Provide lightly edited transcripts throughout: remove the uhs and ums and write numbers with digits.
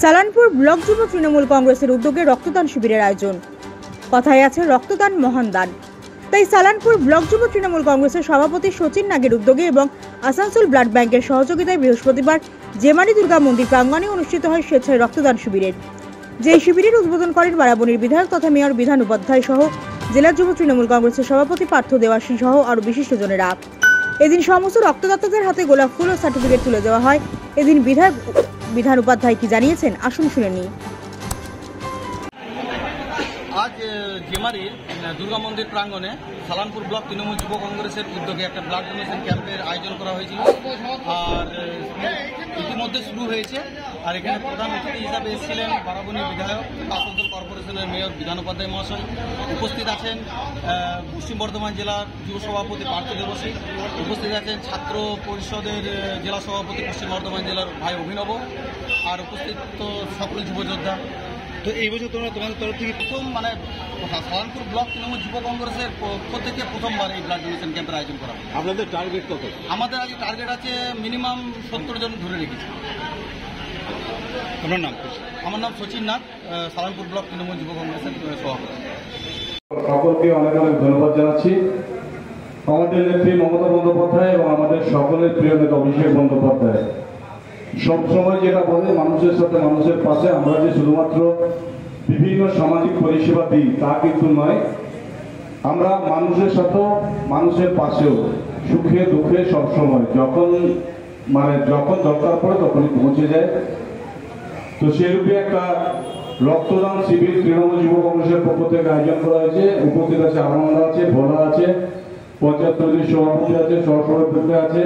Salanpur block যুব তৃণমূল কংগ্রেসের উদ্যোগে রক্তদান শিবিরের আয়োজন। কথায় আছে রক্তদান মহান দান। তাই সালানপুর ব্লক যুব তৃণমূল কংগ্রেসের সভাপতি সচিন নাগের উদ্যোগে এবং আসানসোল ব্লাড ব্যাংকের সহযোগিতায় বৃহস্পতিবার জেমানি দুর্গা মন্দির প্রাঙ্গণে অনুষ্ঠিত হয় স্বেচ্ছায় রক্তদান শিবিরের। যে শিবিরের উদ্বোধন করেন বারাবণীর বিধায়ক তথা মেয়র বিধান উপাধ্যায় সহ জেলা যুব তৃণমূল কংগ্রেসের সভাপতি পার্থ দেওয়াসী সহ আরও বিশিষ্টজনেরা। এদিন সমস্ত রক্তদাতাদের হাতে গোলাপ ফুল ও সার্টিফিকেট তুলে দেওয়া হয়। এদিন বিধান উপাধ্যায় কি জানিয়েছেন আসুন শুনে নিই। আজ জেমারির দুর্গা মন্দির প্রাঙ্গণে সালানপুর ব্লক তৃণমূল যুব কংগ্রেসের উদ্যোগে একটা ব্লাড ডোনেশন ক্যাম্পের আয়োজন করা হয়েছিল। আর ইতিমধ্যে শুরু হয়েছে। আর এখানে প্রধান অতিথি হিসাবে এসেছিলেন বারাবণীর বিধায়ক, আসানসোল কর্পোরেশনের মেয়র বিধান উপাধ্যায় মহাশয়। উপস্থিত আছেন পশ্চিম বর্ধমান জেলার যুব সভাপতি পার্থ দেবসী। উপস্থিত আছেন ছাত্র পরিষদের জেলা সভাপতি পশ্চিম বর্ধমান জেলার ভাই অভিনব। আর উপস্থিত তো সকল যুবযোদ্ধা। তো এই বছর তোমাদের তরফ থেকে প্রথম সালানপুর ব্লক তৃণমূল যুব কংগ্রেসের পক্ষ থেকে প্রথমবার এই ব্লাড ডোনেশন ক্যাম্পের আয়োজন করা। আপনাদের টার্গেট কত? আমাদের আজ টার্গেট আছে মিনিমাম 70 জন ধরে রেখেছি। আপনার নাম? আমার নাম সচিন নাগ, সালানপুর ব্লক তৃণমূল যুব কংগ্রেসের সভাপতি। সকলকে অনেক অনেক ধন্যবাদ জানাচ্ছি। আমাদের নেত্রী মমতা বন্দ্যোপাধ্যায় এবং আমাদের সকলের প্রিয় নেতা অভিষেক বন্দ্যোপাধ্যায় সবসময় যেটা বলে, মানুষের সাথে মানুষের পাশে। আমরা যে শুধুমাত্র বিভিন্ন সামাজিক পরিষেবা দিই তা কিন্তু নয়, আমরা মানুষের সাথেও মানুষের পাশেও সুখে দুঃখে সবসময় যখন দরকার পড়ে তখনই পৌঁছে যায়। তো সেরূপে একটা রক্তদান শিবির তৃণমূল যুব কংগ্রেসের পক্ষ থেকে আয়োজন করা হয়েছে। উপস্থিত আছে আনন্দ আছে, ভোলা আছে, পঞ্চায়েত সভাপতি আছে, সহসভাপতি আছে,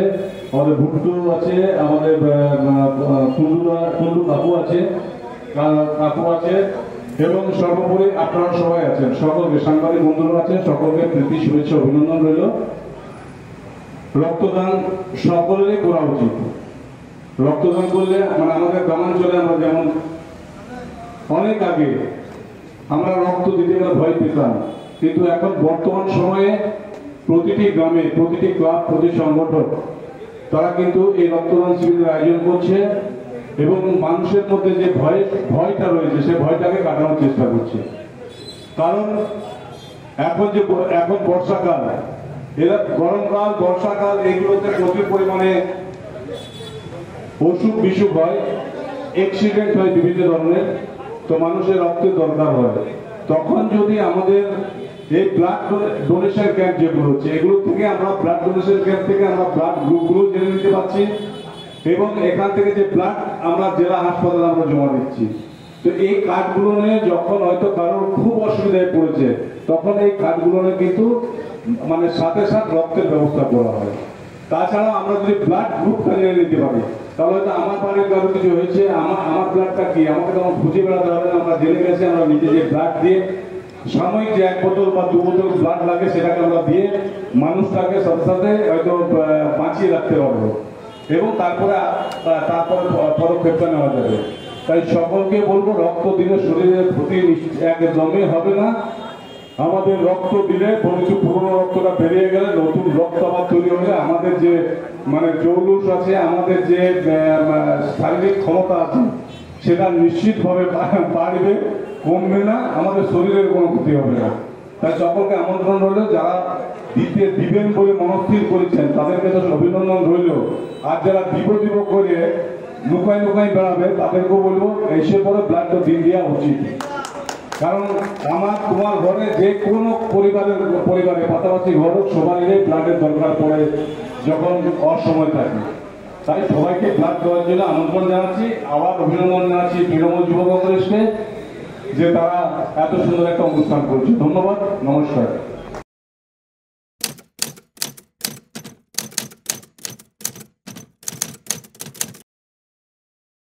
আমাদের ভুট্টু আছে, আমাদের কুন্ডু কাকু আছে এবং সর্বোপরি আপনারা সবাই আছেন। সকলকে সাংবাদিক বন্ধুরা আছেন, সকলকে প্রীতি শুভেচ্ছা অভিনন্দন রইল। রক্তদান সকলেরই করা উচিত। রক্তদান করলে আমাদের গ্রামাঞ্চলে আমরা যেমন অনেক আগে আমরা রক্ত দিতে গেলে ভয় পেতাম, কিন্তু এখন বর্তমান সময়ে প্রতিটি গ্রামে, প্রতিটি ক্লাব, প্রতি সংগঠন তারা কিন্তু এই রক্তদান শিবিরের আয়োজন করছে এবং মানুষের মধ্যে যে ভয়টা রয়েছে সে ভয়টাকে কাটানোর চেষ্টা করছে। কারণ এখন বর্ষাকাল, এরা গরমকাল, বর্ষাকাল এগুলোতে প্রচুর পরিমাণে অসুখ বিসুখ হয়, অ্যাক্সিডেন্ট হয় বিভিন্ন ধরনের। তো মানুষের রক্তের দরকার হয়। তখন যদি আমাদের এই ব্লাড ডোনেশন ক্যাম্প যেগুলো হচ্ছে, এগুলো থেকে আমরা ব্লাড ডোনেশন ক্যাম্প থেকে আমরা ব্লাড গ্রুপগুলো জেনে নিতে পারছি এবং এখান থেকে যে ব্লাড আমরা জেলা হাসপাতালে আমরা জমা দিচ্ছি। তো এই কার্ডগুলো নিয়ে যখন হয়তো কারোর খুব অসুবিধায় পড়েছে তখন এই কার্ডগুলো নিয়ে কিন্তু সাথে সাথে রক্তের ব্যবস্থা করা হয়। তাছাড়াও আমরা যদি ব্লাড গ্রুপ জেনে নিতে পারি তাহলে হয়তো আমার বাড়ির কারো কিছু হয়েছে, আমার ব্লাডটা কি, আমাকে তখন খুঁজে বেড়াতে হবে না। আমরা জেনে গেছি, আমরা নিজে যে ব্লাড দিয়ে সাময়িক যে 1 বোতল বা 2 বোতল ব্লাড লাগে সেটাকে আমরা দিয়ে মানুষটাকে সাথে সাথে হয়তো বাঁচিয়ে রাখতে পারবো এবং তারপরে পদক্ষেপটা নেওয়া যাবে। তাই সকলকে বলবো, রক্ত দিলে শরীরের ক্ষতি একদমই হবে না। আমাদের রক্ত দিলে বরঞ্চ পুরনো রক্তটা বেরিয়ে গেলে নতুন রক্ত আবার তৈরি হলে আমাদের যে জৌলুস আছে, আমাদের যে শারীরিক ক্ষমতা আছে সেটা নিশ্চিতভাবে বাড়বে, কমবে না, আমাদের শরীরের কোনো ক্ষতি হবে না। তাই সকলকে আমন্ত্রণ রইল, যারা দিবেন বলে মনস্থির করেছেন তাদেরকে তো অভিনন্দন রইল। আর যারা দিব করে লুকাই বেড়াবে তাদেরকেও বলবো এসে পরে ব্লাডটা দিন দেওয়া উচিত। কারণ তোমার ঘরে যে কোনো পরিবারে পাশাপাশি ঘর সবারই ব্লাডের দরকার পড়ে যখন অসময় থাকে। তাই সবাইকে ব্লাড দেওয়ার জন্য আমন্ত্রণ জানাচ্ছি। আবার অভিনন্দন জানাচ্ছি তৃণমূল যুব কংগ্রেসকে যে তারা এত সুন্দর একটা অনুষ্ঠান করছে। ধন্যবাদ, নমস্কার।